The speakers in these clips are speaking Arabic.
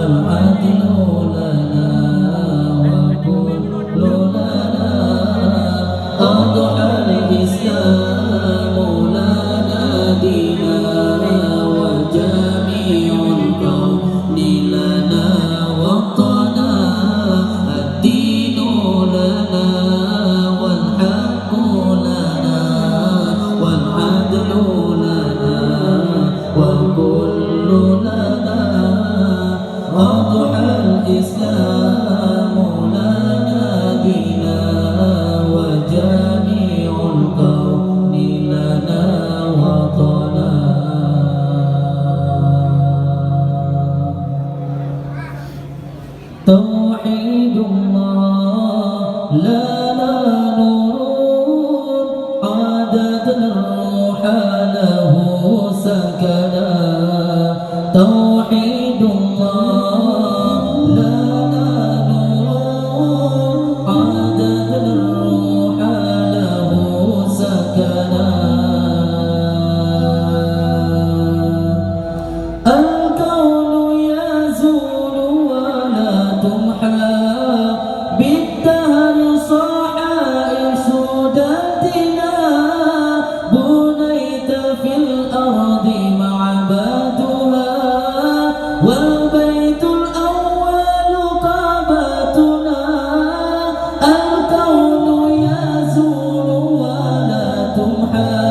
والعدل لنا والكل لنا أضحى الإسلام لنا دينا وجميع الكون لنا وطنا الدين لنا والحق لنا والعدل لنا والكل لنا أضحى الإسلام لنا دينا وجميع الكون لنا وطنا توحيد الله لنا نور عادت الروح له سكنا توحيد الله لنا نور عادت الروح له سكنا الكون يزول ولا تمحى بالدهر صحائف سدتنا بنيت في الأرض معبدها والبيت الأول كعبتنا الكون يزول ولا تمحى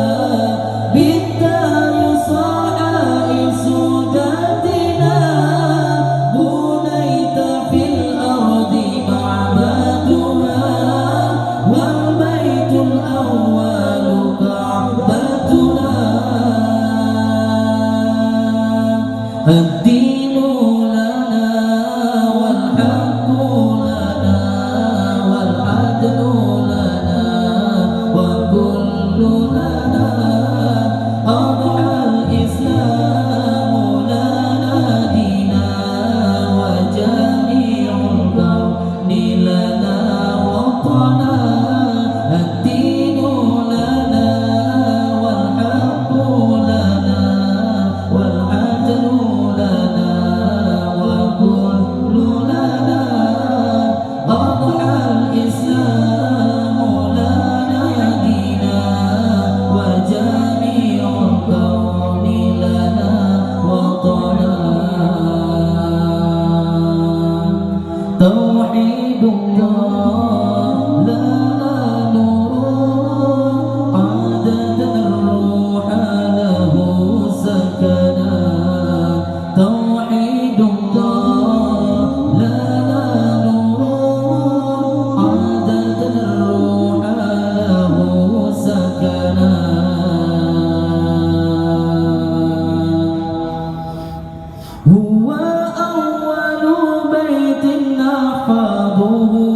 بالدهر صحائف سدتنا بنيت في الأرض معبدها والبيت الأول كعبتنا الدين لنا والحق لنا والعدل لنا والكل لنا أضحى الإسلام لنا دينا وجميع الكون لنا وطنا الدين لنا والحق لنا والعدل لنا والكل لنا أضحى الإسلام لنا دينا وجميع الكون لنا وطنا توحيد الله لنا نور عادت الروح له سكنا توحيد الله لنا نور عادت الروح له سكنا هو أول بيت نحفظه